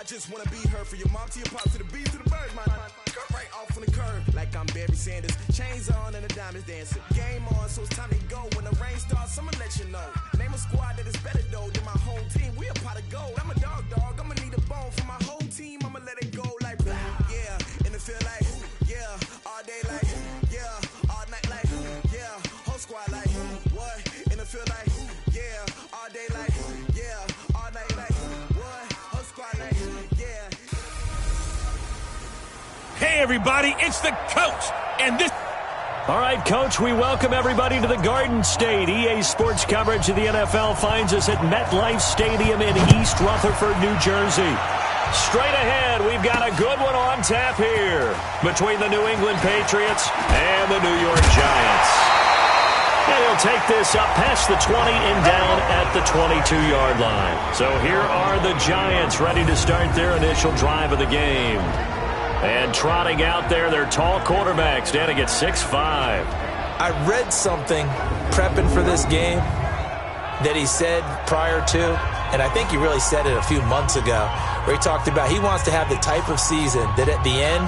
just wanna be her. For your mom to your pops to the bees to the birds, my cut right off on the curb. Like I'm Barry Sanders, chains on and the diamonds dancing. Game on, so it's time to go. When the rain starts, I'ma let you know. Name a squad that is better though than my home team. We a pot of gold. I'm a dog, I'ma need a bone for my whole team. I'ma let it go like yeah, and it feel like yeah, all day like yeah, all night like yeah, whole squad like what, and it feel like yeah, all day like yeah, all night like what, whole squad like yeah. Hey everybody, it's the coach, and this... All right, Coach, we welcome everybody to the Garden State. EA Sports coverage of the NFL finds us at MetLife Stadium in East Rutherford, New Jersey. Straight ahead, we've got a good one on tap here between the New England Patriots and the New York Giants. And he'll take this up past the 20 and down at the 22-yard line. So here are the Giants ready to start their initial drive of the game. And trotting out there, their tall quarterback standing at 6'5". I read something prepping for this game that he said prior to, and I think he really said it a few months ago, where he talked about he wants to have the type of season that at the end,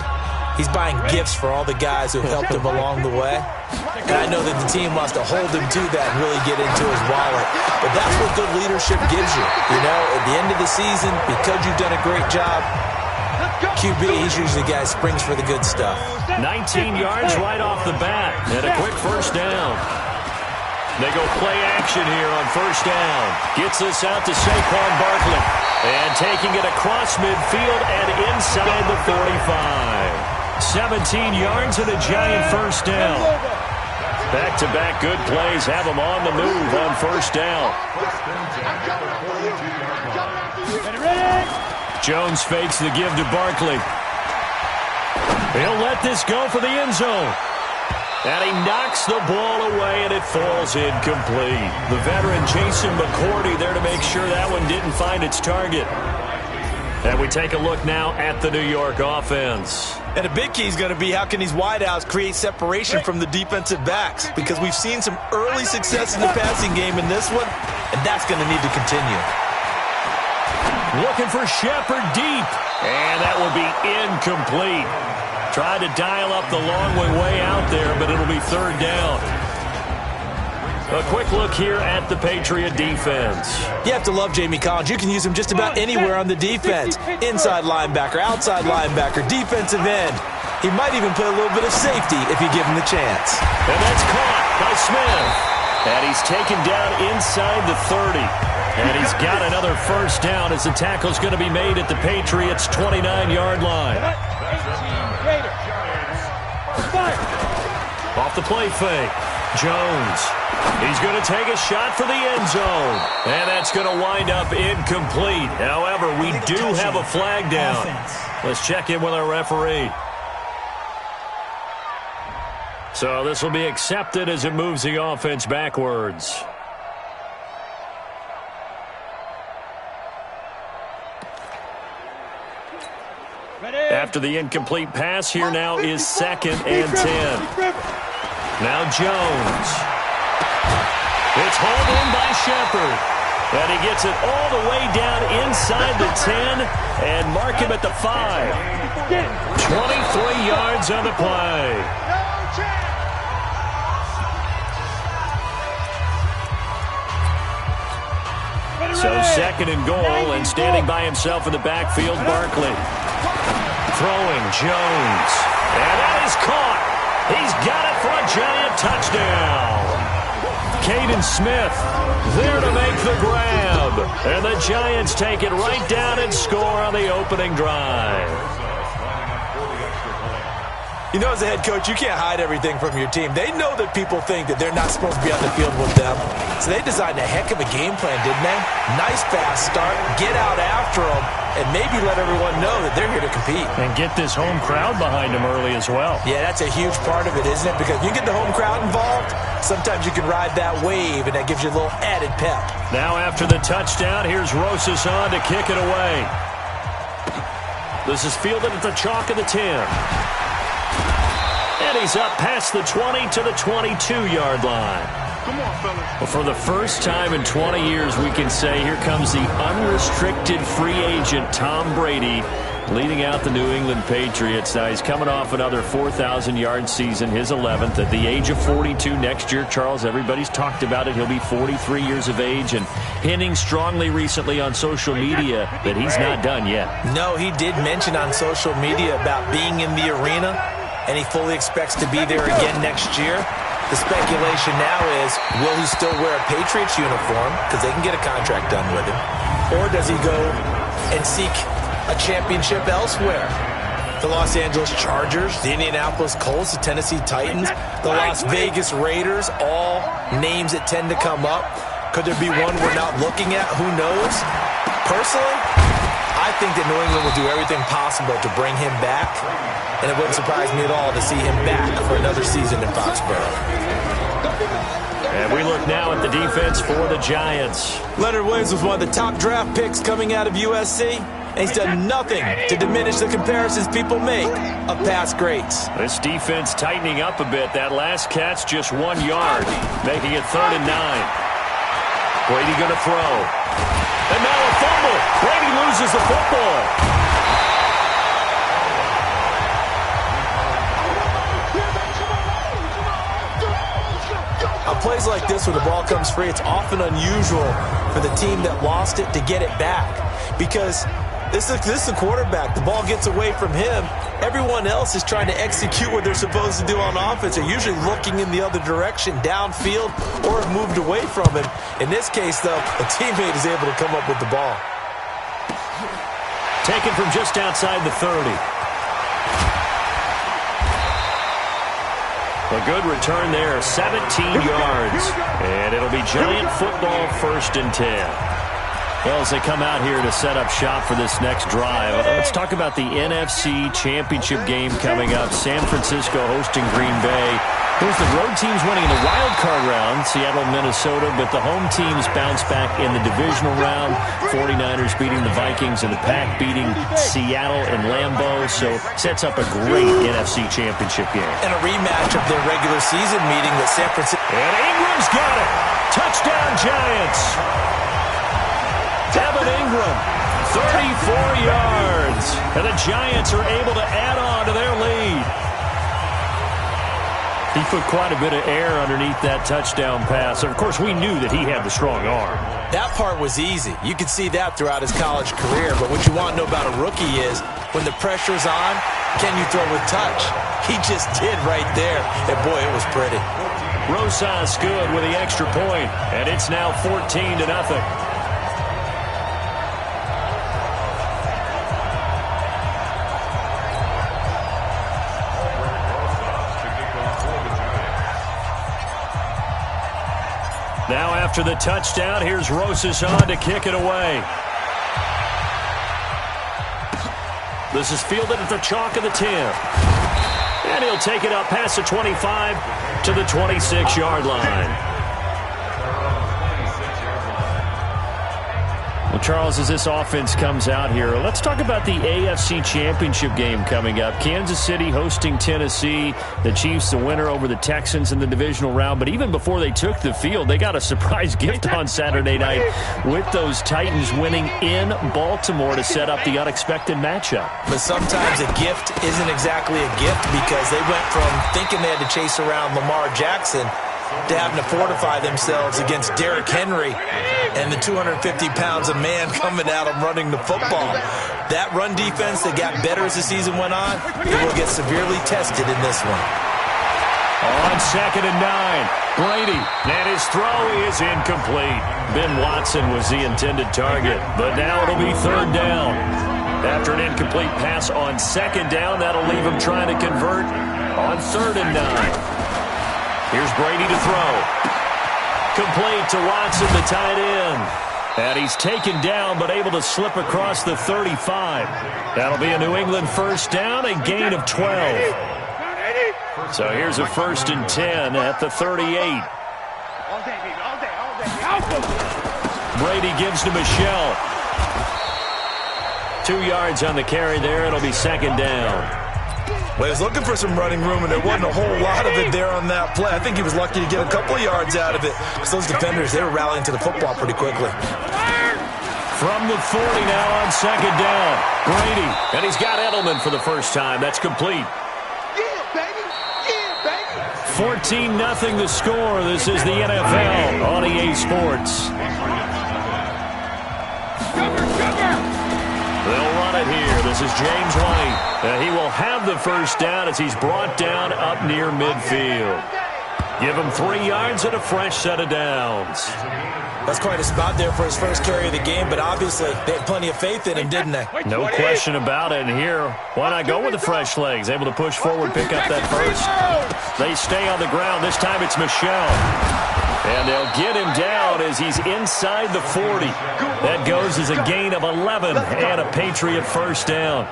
he's buying gifts for all the guys who helped him along the way. And I know that the team wants to hold him to that and really get into his wallet. But that's what good leadership gives you. You know, at the end of the season, because you've done a great job, QB, he's usually the guy who springs for the good stuff. 19 yards right off the bat, and a quick first down. They go play action here on first down. Gets this out to Saquon Barkley. And taking it across midfield and inside the 45. 17 yards and a Giant first down. Back-to-back good plays have them on the move on first down. Jones fakes the give to Barkley. He'll let this go for the end zone. And he knocks the ball away, and it falls incomplete. The veteran Jason McCourty there to make sure that one didn't find its target. And we take a look now at the New York offense. And a big key is going to be how can these wideouts create separation from the defensive backs? Because we've seen some early success in the passing game in this one, and that's going to need to continue. Looking for Shepard deep. And that will be incomplete. Tried to dial up the long way out there, but it'll be third down. A quick look here at the Patriot defense. You have to love Jamie Collins. You can use him just about anywhere on the defense. Inside linebacker, outside linebacker, defensive end. He might even play a little bit of safety if you give him the chance. And that's caught by Smith. And he's taken down inside the 30. And he's got another first down as the tackle's going to be made at the Patriots' 29-yard line. Off the play fake, Jones. He's going to take a shot for the end zone. And that's going to wind up incomplete. However, we do have a flag down. Let's check in with our referee. So this will be accepted as it moves the offense backwards. After the incomplete pass, here now is 2nd and 10. Now Jones. It's hauled in by Shepard. And he gets it all the way down inside the 10 and mark him at the 5. 23 yards on the play. So 2nd and goal, and standing by himself in the backfield, Barkley. Throwing, Jones. And that is caught. He's got it for a Giant touchdown. Caden Smith there to make the grab. And the Giants take it right down and score on the opening drive. You know, as a head coach, you can't hide everything from your team. They know that people think that they're not supposed to be on the field with them. So they designed a heck of a game plan, didn't they? Nice fast start, get out after them, and maybe let everyone know that they're here to compete. And get this home crowd behind them early as well. Yeah, that's a huge part of it, isn't it? Because you get the home crowd involved, sometimes you can ride that wave, and that gives you a little added pep. Now after the touchdown, here's Rosas on to kick it away. This is fielded at the chalk of the 10. And he's up past the 20 to the 22-yard line. fellas. Well, for the first time in 20 years, we can say here comes the unrestricted free agent Tom Brady leading out the New England Patriots. Now he's coming off another 4,000-yard season, his 11th, at the age of 42 next year. Charles, everybody's talked about it. He'll be 43 years of age, and hinting strongly recently on social media that he's not done yet. No, he did mention on social media about being in the arena, and he fully expects to be there again next year. The speculation now is, will he still wear a Patriots uniform, because they can get a contract done with him, or does he go and seek a championship elsewhere? The Los Angeles Chargers, the Indianapolis Colts, the Tennessee Titans, the Las Vegas Raiders, all names that tend to come up. Could there be one we're not looking at? Who knows? Personally, I think that New England will do everything possible to bring him back, and it wouldn't surprise me at all to see him back for another season in Foxborough. And we look now at the defense for the Giants. Leonard Williams was one of the top draft picks coming out of USC. And he's done nothing to diminish the comparisons people make of past greats. This defense tightening up a bit. That last catch just 1 yard, making it 3rd and 9. Brady going to throw. And now a fumble. Brady loses the football. On plays like this where the ball comes free, it's often unusual for the team that lost it to get it back. Because this is the quarterback. The ball gets away from him. Everyone else is trying to execute what they're supposed to do on offense. They're usually looking in the other direction, downfield, or have moved away from him. In this case, though, a teammate is able to come up with the ball. Taken from just outside the 30. A good return there, 17 yards. And it'll be Giant football, 1st and 10. Well, as they come out here to set up shop for this next drive, let's talk about the NFC Championship game coming up. San Francisco hosting Green Bay. Here's the road teams winning in the wild card round, Seattle, Minnesota, but the home teams bounce back in the divisional round. 49ers beating the Vikings and the Pack beating Seattle and Lambeau, so sets up a great NFC Championship game. And a rematch of their regular season meeting that San Francisco. And Ingram's got it. Touchdown, Giants. Devin Ingram, 34 yards. And the Giants are able to add on to their lead. He put quite a bit of air underneath that touchdown pass. Of course, we knew that he had the strong arm. That part was easy. You could see that throughout his college career. But what you want to know about a rookie is when the pressure's on, can you throw with touch? He just did right there. And, boy, it was pretty. Rosas good with the extra point, and it's now 14-0. Now after the touchdown, here's Rosas on to kick it away. This is fielded at the chalk of the 10. And he'll take it up past the 25 to the 26-yard line. Well, Charles, as this offense comes out here, let's talk about the AFC Championship game coming up. Kansas City hosting Tennessee. The Chiefs, the winner over the Texans in the divisional round. But even before they took the field, they got a surprise gift on Saturday night with those Titans winning in Baltimore to set up the unexpected matchup. But sometimes a gift isn't exactly a gift because they went from thinking they had to chase around Lamar Jackson to having to fortify themselves against Derrick Henry and the 250 pounds of man coming at them running the football. That run defense that got better as the season went on, it will get severely tested in this one. On 2nd and 9, Brady, and his throw is incomplete. Ben Watson was the intended target, but now it'll be 3rd down. After an incomplete pass on 2nd down, that'll leave him trying to convert on 3rd and 9. Here's Brady to throw. Complete to Watson, the tight end. And he's taken down, but able to slip across the 35. That'll be a New England 1st down, a gain of 12. So here's a 1st and 10 at the 38. Brady gives to Michelle. 2 yards on the carry there. It'll be 2nd down. Well, he was looking for some running room, and there wasn't a whole lot of it there on that play. I think he was lucky to get a couple of yards out of it because those defenders, they were rallying to the football pretty quickly. From the 40 now on second down. Brady, and he's got Edelman for the first time. That's complete. 14-0 the score. This is the NFL on EA Sports. They'll run it here. This is James White. He will have the first down as he's brought down up near midfield. Give him 3 yards and a fresh set of downs. That's quite a spot there for his first carry of the game, but obviously they had plenty of faith in him, didn't they? No question about it. And here, why not go with the fresh legs? Able to push forward, pick up that first. They stay on the ground. This time it's Michel. And they'll get him down as he's inside the 40. That goes as a gain of 11 and a Patriot first down.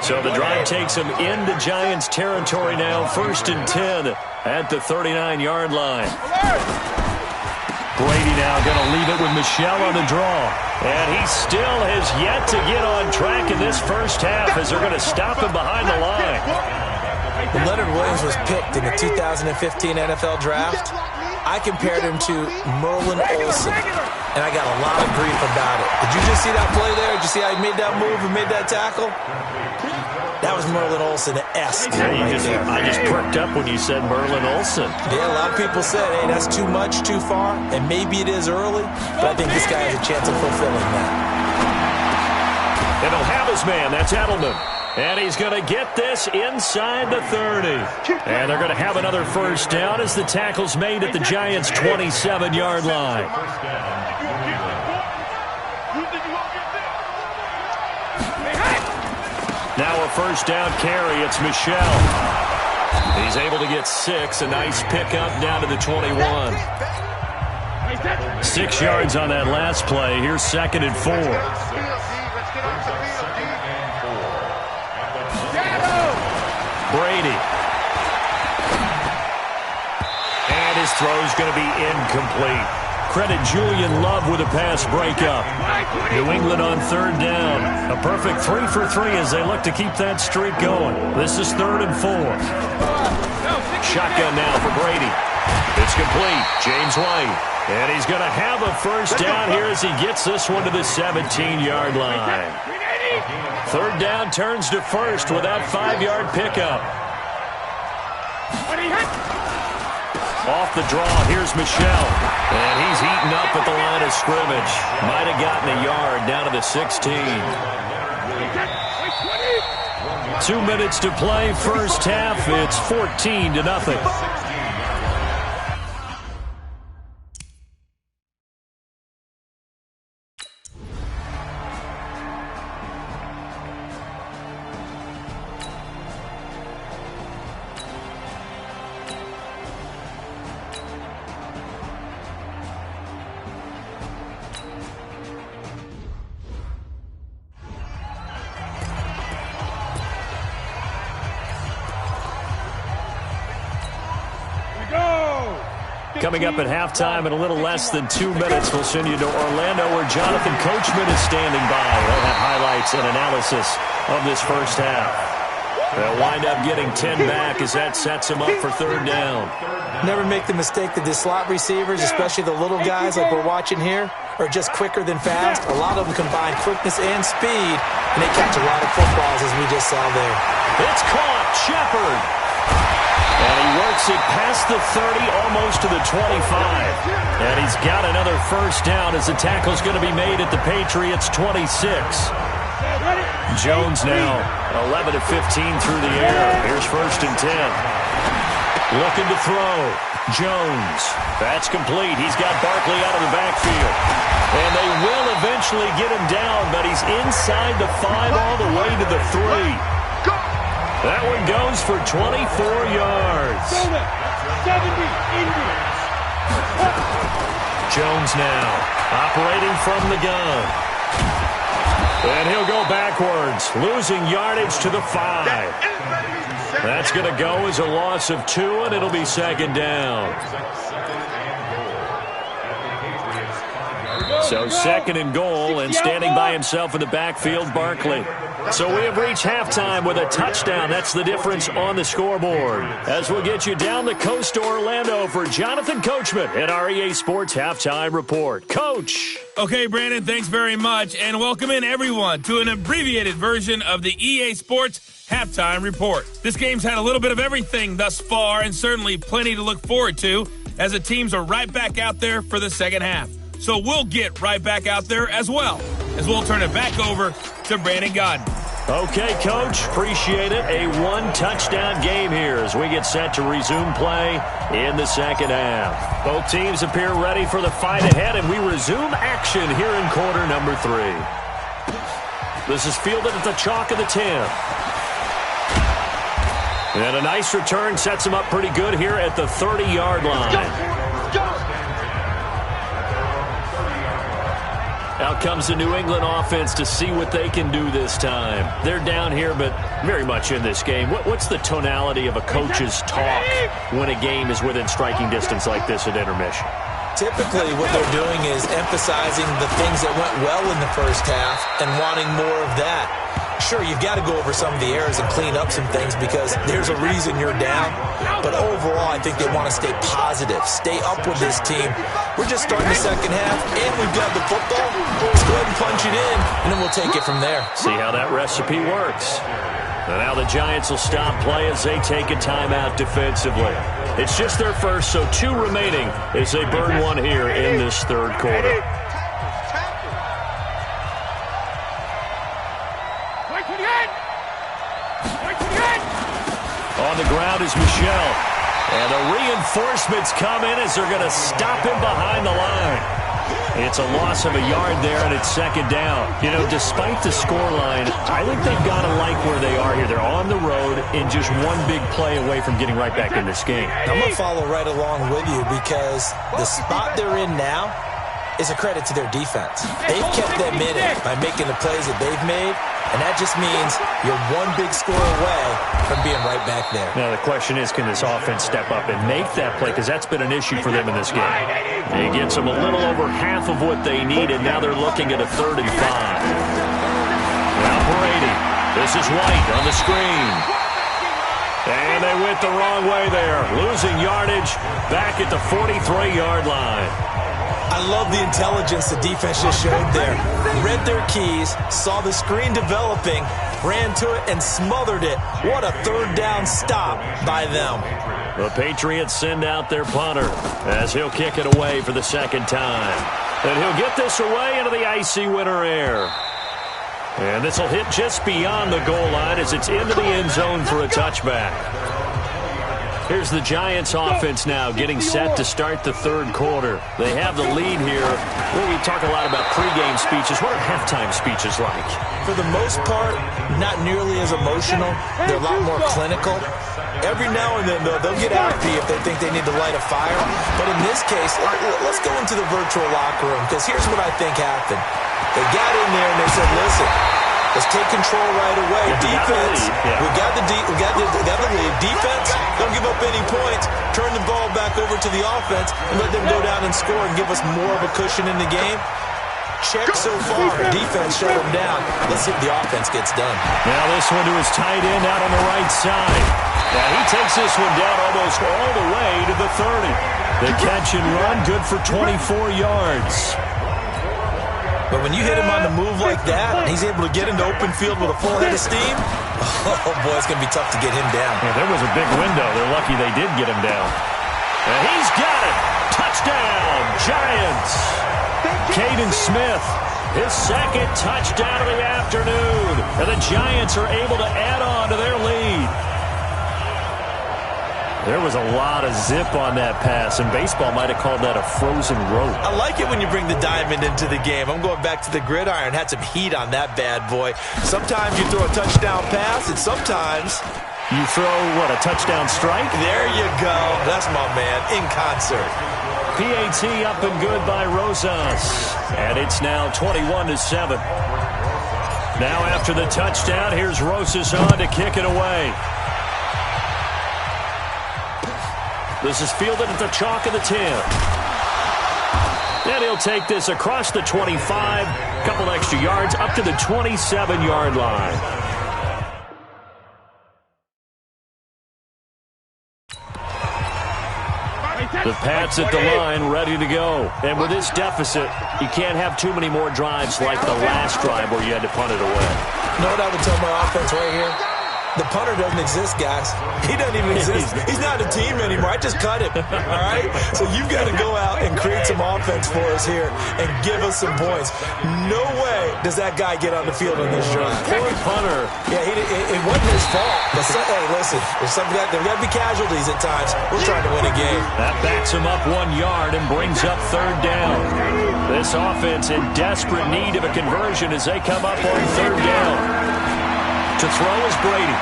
So the drive takes him into Giants territory now. 1st and 10 at the 39-yard line. Brady now going to leave it with Michel on the draw. And he still has yet to get on track in this first half as they're going to stop him behind the line. When Leonard Williams was picked in the 2015 NFL Draft, I compared him to Merlin Olsen, and I got a lot of grief about it. Did you just see that play there? Did you see how he made that move and made that tackle? That was Merlin Olsen-esque. Yeah, I just perked up when you said Merlin Olsen. Yeah, a lot of people said, hey, that's too much, too far, and maybe it is early, but I think this guy has a chance of fulfilling that. And he'll have his man. That's Edelman. And he's going to get this inside the 30. And they're going to have another first down as the tackle's made at the Giants' 27-yard line. Now a first down carry. It's Michel. He's able to get 6. A nice pickup down to the 21. 6 yards on that last play. Here's 2nd and 4. Brady. And his throw's going to be incomplete. Credit Julian Love with a pass breakup. New England on 3rd down. A perfect 3 for 3 as they look to keep that streak going. This is 3rd and 4. Shotgun now for Brady. It's complete. James White. And he's going to have a first down here as he gets this one to the 17-yard line. 3rd down turns to 1st with that 5-yard pickup. Off the draw, here's Michel. And he's eaten up at the line of scrimmage. Might have gotten a yard down to the 16. 2 minutes to play, first half. It's 14-0. Coming up at halftime in a little less than 2 minutes, we'll send you to Orlando where Jonathan Coachman is standing by. They'll have highlights and analysis of this first half. They'll wind up getting 10 back as that sets them up for 3rd down. Never make the mistake that the slot receivers, especially the little guys like we're watching here, are just quicker than fast. A lot of them combine quickness and speed, and they catch a lot of footballs as we just saw there. It's caught. Shepard. And he works it past the 30, almost to the 25. And he's got another first down as the tackle's going to be made at the Patriots' 26. Jones now 11 of 15 through the air. Here's 1st and 10. Looking to throw. Jones. That's complete. He's got Barkley out of the backfield. And they will eventually get him down, but he's inside the 5 all the way to the 3. That one goes for 24 yards. Jones now operating from the gun. And he'll go backwards, losing yardage to the 5. That's going to go as a loss of 2, and it'll be 2nd down. So second and goal, and standing by himself in the backfield, Barkley. So we have reached halftime with a touchdown. That's the difference on the scoreboard. As we'll get you down the coast to Orlando for Jonathan Coachman at our EA Sports Halftime Report. Coach. Okay, Brandon, thanks very much, and welcome in everyone to an abbreviated version of the EA Sports Halftime Report. This game's had a little bit of everything thus far, and certainly plenty to look forward to, as the teams are right back out there for the second half. So we'll get right back out there as well, as we'll turn it back over to Brandon Godden. Okay, Coach, appreciate it. A one-touchdown game here as we get set to resume play in the second half. Both teams appear ready for the fight ahead, and we resume action here in quarter number 3. This is fielded at the chalk of the 10. And a nice return sets him up pretty good here at the 30-yard line. Out comes the New England offense to see what they can do this time. They're down here, but very much in this game. What's the tonality of a coach's talk when a game is within striking distance like this at intermission? Typically, what they're doing is emphasizing the things that went well in the first half and wanting more of that. Sure, you've got to go over some of the errors and clean up some things because there's a reason you're down. But overall, I think they want to stay positive, stay up with this team. We're just starting the second half, and we've got the football. Let's go ahead and punch it in, and then we'll take it from there. See how that recipe works. And now the Giants will stop play as they take a timeout defensively. It's just their first, so 2 remaining as they burn one here in this third quarter. On the ground is Michel. And the reinforcements come in as they're going to stop him behind the line. It's a loss of a yard there, and it's second down. You know, despite the scoreline, I think they've got to like where they are here. They're on the road and just one big play away from getting right back in this game. I'm going to follow right along with you because the spot they're in now is a credit to their defense. They've kept them in it by making the plays that they've made, and that just means you're one big score away from being right back there. Now, the question is, can this offense step up and make that play? Because that's been an issue for them in this game. He gets them a little over half of what they need, and now they're looking at a 3rd and 5. Now Brady. This is White on the screen. And they went the wrong way there. Losing yardage back at the 43-yard line. I love the intelligence the defense just showed there. Read their keys, saw the screen developing, ran to it, and smothered it. What a third down stop by them. The Patriots send out their punter as he'll kick it away for the second time. And he'll get this away into the icy winter air. And this will hit just beyond the goal line as it's into the end zone for a touchback. Here's the Giants offense now getting set to start the third quarter. They have the lead here. Well, we talk a lot about pregame speeches. What are halftime speeches like? For the most part, not nearly as emotional. They're a lot more clinical. Every now and then, though, they'll get after you if they think they need to light a fire. But in this case, let's go into the virtual locker room because here's what I think happened. They got in there and they said, listen, let's take control right away. Defense, we got the lead. Defense, don't give up any points. Turn the ball back over to the offense and let them go down and score and give us more of a cushion in the game. Check so far. Defense shut them down. Let's see if the offense gets done. Now this one to his tight end out on the right side. Now he takes this one down almost all the way to the 30. The catch and run, good for 24 yards. But when you hit him on the move like that, and he's able to get into open field with a full head of steam, oh, boy, it's going to be tough to get him down. Yeah, there was a big window. They're lucky they did get him down. And he's got it. Touchdown, Giants. Caden Smith, his second touchdown of the afternoon. And the Giants are able to add on to their lead. There was a lot of zip on that pass, and baseball might have called that a frozen rope. I like it when you bring the diamond into the game. I'm going back to the gridiron. Had some heat on that bad boy. Sometimes you throw a touchdown pass, and sometimes you throw, what, a touchdown strike? There you go. That's my man, in concert. PAT up and good by Rosas. And it's now 21-7. Now after the touchdown, here's Rosas on to kick it away. This is fielded at the chalk of the 10. And he'll take this across the 25, a couple extra yards, up to the 27-yard line. The Pats at the line, ready to go. And with this deficit, you can't have too many more drives like the last drive where you had to punt it away. You know what I would tell my offense right here? The punter doesn't exist, guys. He doesn't even exist. He's not a team anymore. I just cut him, all right? So you've got to go out and create some offense for us here and give us some points. No way does that guy get on the field on this drive. Poor punter. Yeah, it wasn't his fault. But hey, listen, there's got to be casualties at times. We're trying to win a game. That backs him up 1 yard and brings up third down. This offense in desperate need of a conversion as they come up on third down. To throw is Brady.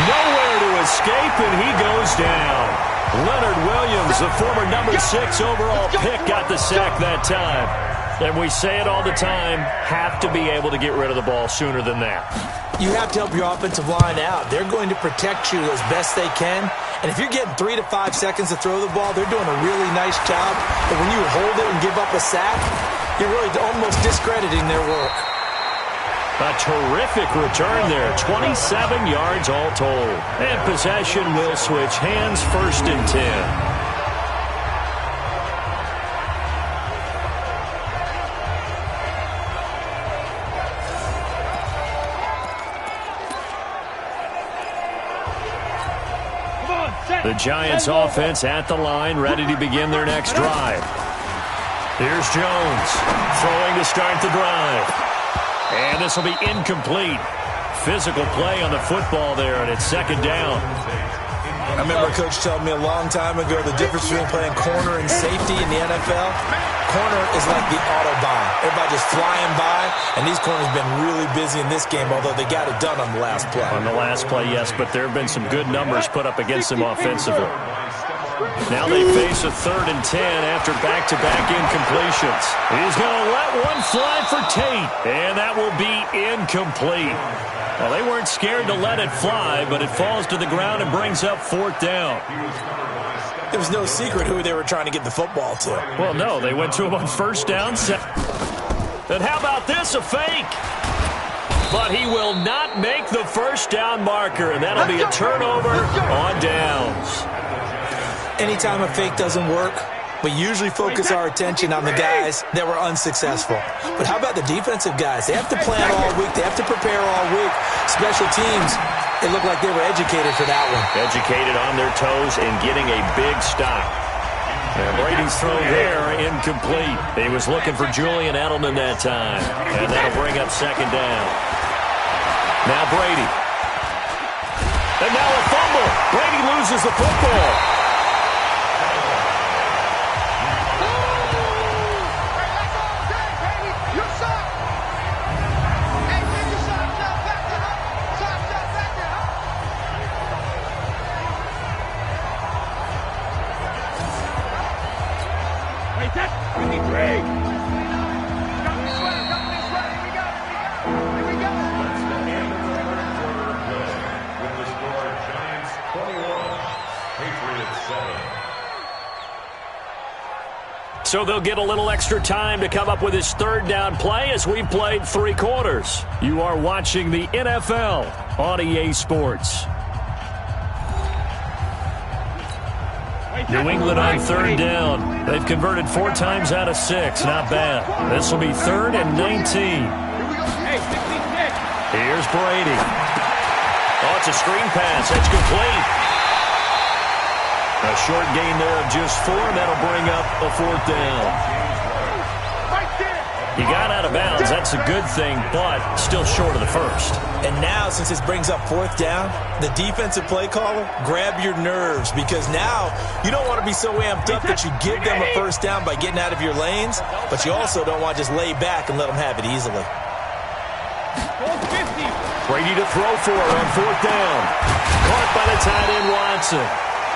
Nowhere to escape, and he goes down. Leonard Williams, the former number 6 overall pick, got the sack that time. And we say it all the time, have to be able to get rid of the ball sooner than that. You have to help your offensive line out. They're going to protect you as best they can. And if you're getting 3 to 5 seconds to throw the ball, they're doing a really nice job. But when you hold it and give up a sack, you're really almost discrediting their work. A terrific return there, 27 yards all told. And possession will switch hands, 1st and 10. The Giants offense at the line, ready to begin their next drive. Here's Jones, throwing to start the drive. And this will be incomplete. Physical play on the football there, and it's 2nd down. I remember a coach telling me a long time ago the difference between playing corner and safety in the NFL. Corner is like the Autobahn. Everybody just flying by, and these corners have been really busy in this game, although they got it done on the last play. On the last play, yes, but there have been some good numbers put up against them offensively. Now they face a 3rd and 10 after back-to-back incompletions. He's going to let one fly for Tate, and that will be incomplete. Well, they weren't scared to let it fly, but it falls to the ground and brings up 4th down. There was no secret who they were trying to get the football to. Well, no, they went to him on 1st down. And how about this, a fake? But he will not make the 1st down marker, and that'll be a turnover on downs. Anytime a fake doesn't work, we usually focus our attention on the guys that were unsuccessful. But how about the defensive guys? They have to plan all week. They have to prepare all week. Special teams, it looked like they were educated for that one. Educated on their toes and getting a big stop. And Brady's throw there, incomplete. He was looking for Julian Edelman that time. And that'll bring up 2nd down. Now Brady. And now a fumble. Brady loses the football. So they'll get a little extra time to come up with his 3rd down play as we've played 3 quarters. You are watching the NFL on EA Sports. New England on 3rd down. They've converted 4 times out of 6. Not bad. This will be 3rd and 19. Here's Brady. Oh, it's a screen pass. That's complete. A short gain there of just 4, and that'll bring up a 4th down. He got out of bounds. That's a good thing, but still short of the 1st. And now, since this brings up 4th down, the defensive play caller, grab your nerves, because now you don't want to be so amped up that you give them a 1st down by getting out of your lanes, but you also don't want to just lay back and let them have it easily. Brady to throw for it on 4th down. Caught by the tight end Watson.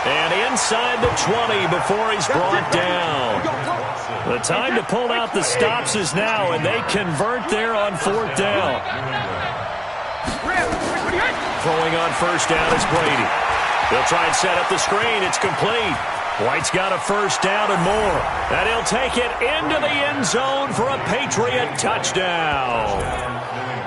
And inside the 20 before he's brought down. The time to pull out the stops is now, and they convert there on 4th down. Throwing on 1st down is Brady. They'll try and set up the screen. It's complete. White's got a first down and more. And he'll take it into the end zone for a Patriot touchdown.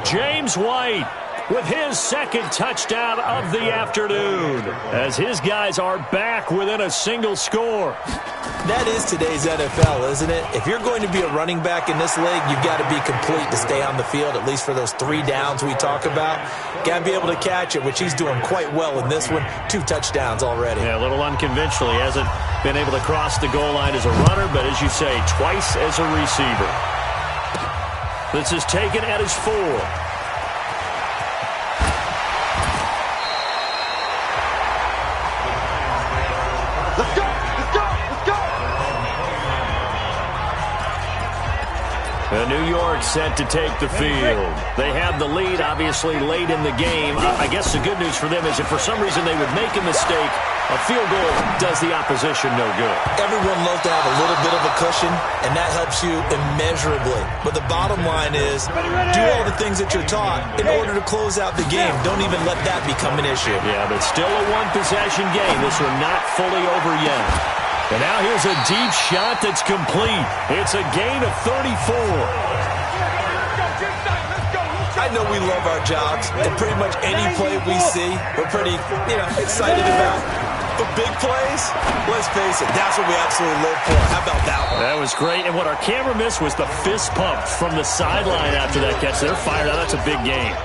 James White with his second touchdown of the afternoon, as his guys are back within a single score. That is today's NFL, isn't it? If you're going to be a running back in this league, you've got to be complete to stay on the field, at least for those 3 downs we talk about. Got to be able to catch it, which he's doing quite well in this one. 2 touchdowns already. Yeah, a little unconventional. He hasn't been able to cross the goal line as a runner, but as you say, twice as a receiver. This is taken at his 4. New York set to take the field. They have the lead, obviously, late in the game. I guess the good news for them is if for some reason they would make a mistake, a field goal does the opposition no good. Everyone loves to have a little bit of a cushion, and that helps you immeasurably. But the bottom line is, do all the things that you're taught in order to close out the game. Don't even let that become an issue. Yeah, but still a one-possession game. This one not fully over yet. And now here's a deep shot that's complete. It's a gain of 34. I know we love our jobs, and pretty much any play we see, we're pretty, excited about. But big plays, let's face it, that's what we absolutely live for. How about that one? That was great, and what our camera missed was the fist pump from the sideline after that catch. They're fired out. That's a big game.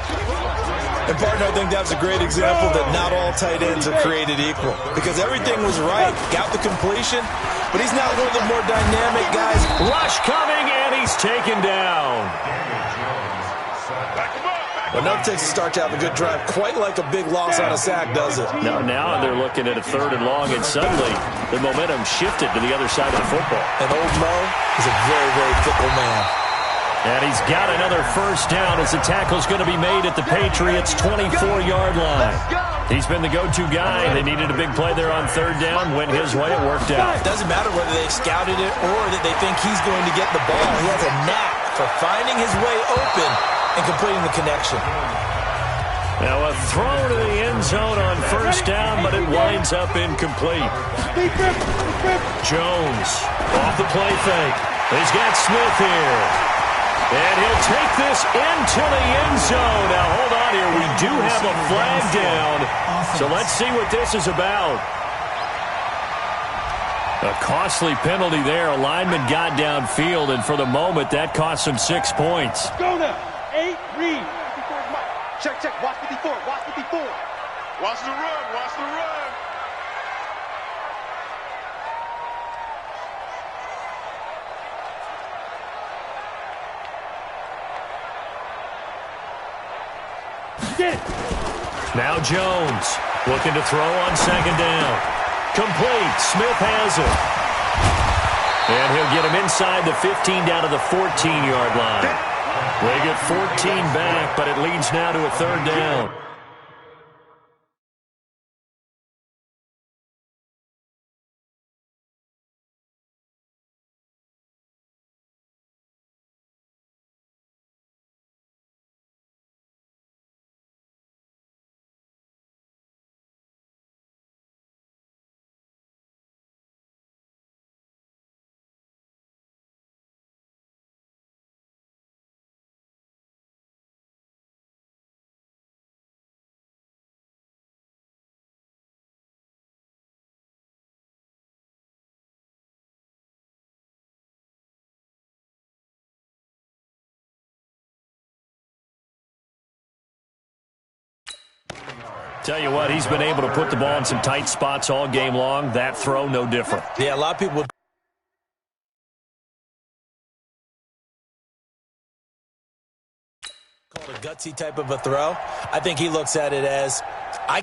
And, partner, I think that's a great example that not all tight ends are created equal. Because everything was right. Got the completion, but he's not one of the more dynamic guys. Rush coming, and he's taken down. Well, no takes to start to have a good drive. Quite like a big loss on a sack, does it? No, now they're looking at a 3rd and long, and suddenly the momentum shifted to the other side of the football. And old Mo is a very, very fickle man. And he's got another first down as the tackle's going to be made at the Patriots' 24-yard line. He's been the go-to guy. They needed a big play there on 3rd down. Went his way. It worked out. It doesn't matter whether they've scouted it or that they think he's going to get the ball. He has a knack for finding his way open and completing the connection. Now a throw to the end zone on first down, but it winds up incomplete. Jones off the play fake. He's got Smith here. And he'll take this into the end zone. Now, hold on here. We do have a flag down. So let's see what this is about. A costly penalty there. A lineman got downfield, and for the moment, that cost him 6 points. Go now. 8, read. Check. Watch 54. Watch 54. Watch the run. Watch the run. Now Jones looking to throw on 2nd down. Complete. Smith has it. And he'll get him inside the 15 down to the 14-yard line. They get 14 back, but it leads now to a 3rd down. Tell you what, he's been able to put the ball in some tight spots all game long. That throw, no different. Yeah, a lot of people call it a gutsy type of a throw. I think he looks at it as, I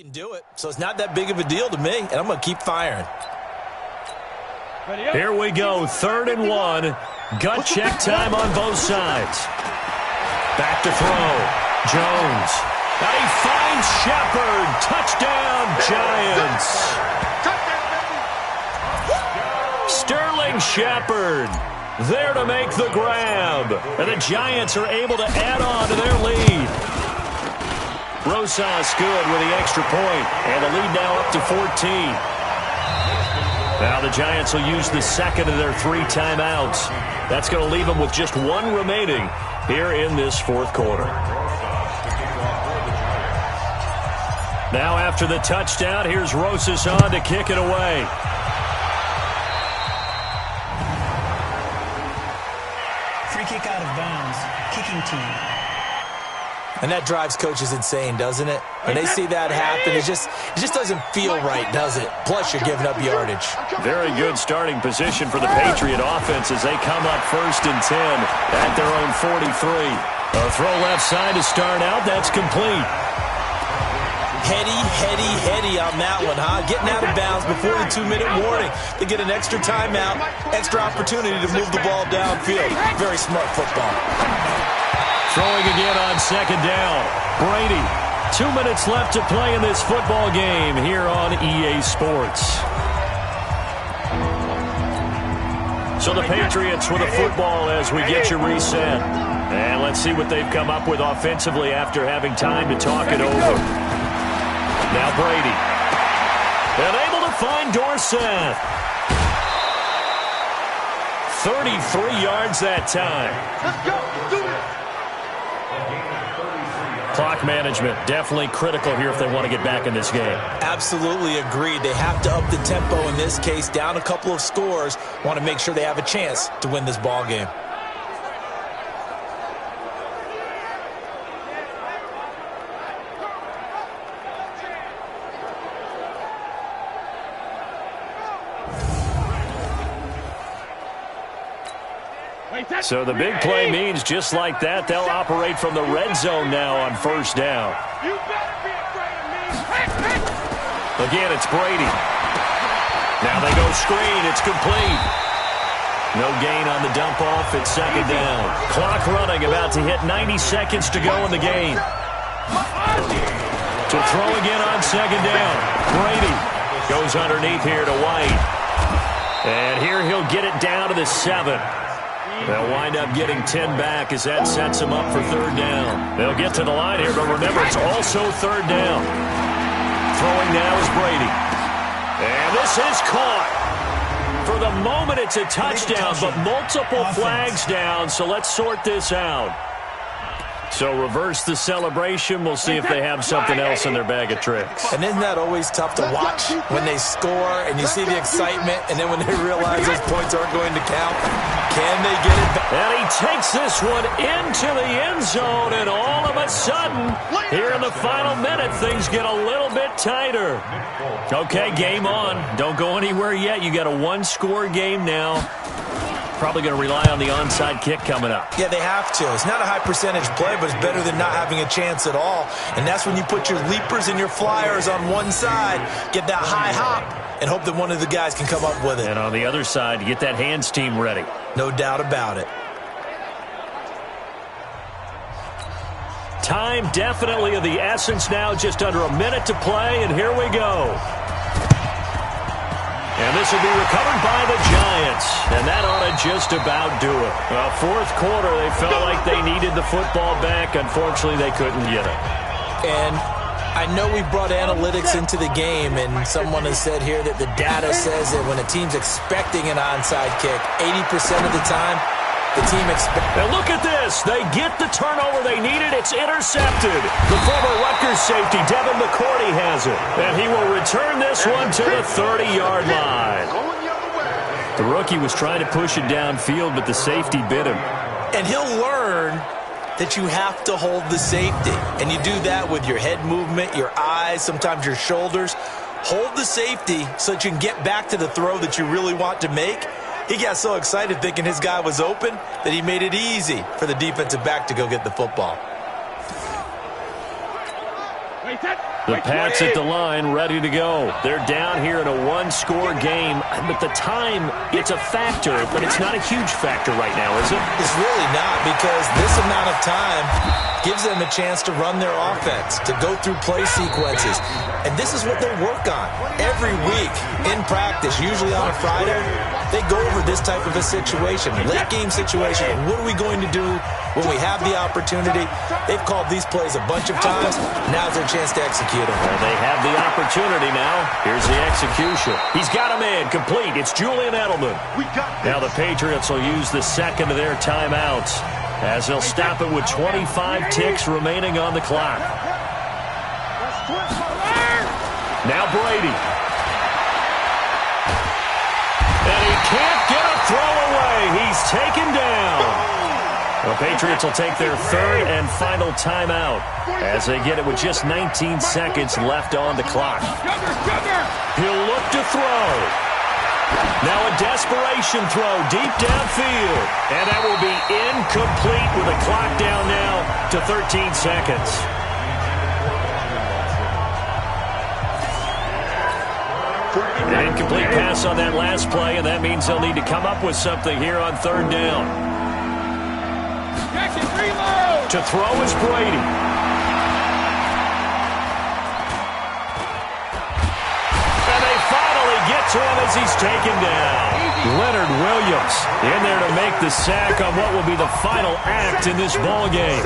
Can do it, so it's not that big of a deal to me, and I'm going to keep firing. Here we go, 3rd and 1. Gut check time on both sides. Back to throw. Jones. And he finds Shepard. Touchdown, Giants. Sterling Shepard there to make the grab. And the Giants are able to add on to their lead. Rosas good with the extra point. And the lead now up to 14. Now the Giants will use the second of their 3 timeouts. That's going to leave them with just 1 remaining here in this 4th quarter. Now after the touchdown, here's Rosas on to kick it away. Free kick out of bounds. Kicking team. And that drives coaches insane, doesn't it? When they see that happen, it just doesn't feel right, does it? Plus, you're giving up yardage. Very good starting position for the Patriot offense as they come up 1st and 10 at their own 43. A throw left side to start out. That's complete. Heady on that one, huh? Getting out of bounds before the 2-minute warning. They get an extra timeout, extra opportunity to move the ball downfield. Very smart football. Throwing again on 2nd down. Brady. 2 minutes left to play in this football game here on EA Sports. So the Patriots with a football as we get you reset. And let's see what they've come up with offensively after having time to talk it over. Now Brady. And able to find Dorsett. 33 yards that time. Let's go. Do it. Clock management, definitely critical here if they want to get back in this game. Absolutely agreed. They have to up the tempo in this case, down a couple of scores. Want to make sure they have a chance to win this ball game. So the big play means just like that, they'll operate from the red zone now on 1st down. You better be afraid of me. Again, it's Brady. Now they go screen. It's complete. No gain on the dump off. It's 2nd down. Clock running, about to hit 90 seconds to go in the game. To throw again on 2nd down. Brady goes underneath here to White. And here he'll get it down to the 7. They'll wind up getting 10 back as that sets them up for 3rd down. They'll get to the line here, but remember, it's also 3rd down. Throwing now is Brady. And this is caught. For the moment, it's a touchdown, but multiple flags down, so let's sort this out. So reverse the celebration. We'll see if they have something else in their bag of tricks. And isn't that always tough to watch when they score and you see the excitement, and then when they realize those points aren't going to count? Can they get it back? And he takes this one into the end zone, and all of a sudden, here in the final minute, things get a little bit tighter. Okay, game on. Don't go anywhere yet. You got a 1-score game now. Probably going to rely on the onside kick coming up. Yeah, they have to. It's not a high percentage play, but it's better than not having a chance at all. And that's when you put your leapers and your flyers on one side, get that high hop, and hope that one of the guys can come up with it. And on the other side, you get that hands team ready. No doubt about it. Time definitely of the essence now, just under a minute to play, and here we go. And this will be recovered by the Giants, and that ought to just about do it. Well, 4th quarter, they felt like they needed the football back. Unfortunately, they couldn't get it. And I know we brought analytics into the game, and someone has said here that the data says that when a team's expecting an onside kick, 80% of the time, the team expects. Now look at this. They get the turnover they needed. It's intercepted. The former Rutgers safety, Devin McCourty, has it. And he will return this one to the 30-yard line. The rookie was trying to push it downfield, but the safety bit him. And he'll learn that you have to hold the safety. And you do that with your head movement, your eyes, sometimes your shoulders. Hold the safety so that you can get back to the throw that you really want to make. He got so excited thinking his guy was open that he made it easy for the defensive back to go get the football. The Pats at the line, ready to go. They're down here in a one-score game, but the time, it's a factor, but it's not a huge factor right now, is it? It's really not, because this amount of time gives them a chance to run their offense, to go through play sequences. And this is what they work on every week in practice, usually on a Friday. They go over this type of a situation, late game situation. What are we going to do when we have the opportunity? They've called these plays a bunch of times. Now's their chance to execute them. Well, they have the opportunity now. Here's the execution. He's got a man complete. It's Julian Edelman. Now the Patriots will use the second of their timeouts as they'll stop it with 25 ticks remaining on the clock. Now Brady. And he can't get a throw away. He's taken down. The Patriots will take their third and final timeout as they get it with just 19 seconds left on the clock. He'll look to throw. Now a desperation throw deep downfield. And that will be incomplete with the clock down now to 13 seconds. An incomplete pass on that last play, and that means they'll need to come up with something here on third down. To throw is Brady. And they finally get to him as he's taken down. Leonard Williams in there to make the sack on what will be the final act in this ball game.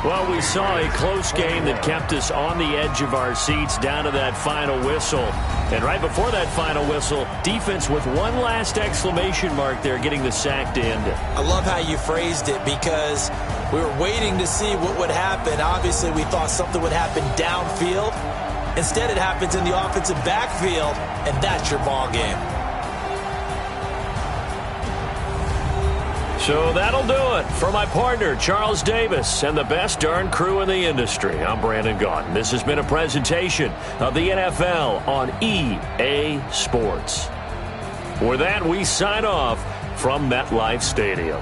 Well, we saw a close game that kept us on the edge of our seats down to that final whistle. And right before that final whistle, defense with one last exclamation mark there getting the sack to end it. I love how you phrased it, because we were waiting to see what would happen. Obviously, we thought something would happen downfield. Instead, it happens in the offensive backfield, and that's your ball game. So that'll do it. For my partner, Charles Davis, and the best darn crew in the industry, I'm Brandon Gaudin. This has been a presentation of the NFL on EA Sports. With that, we sign off from MetLife Stadium.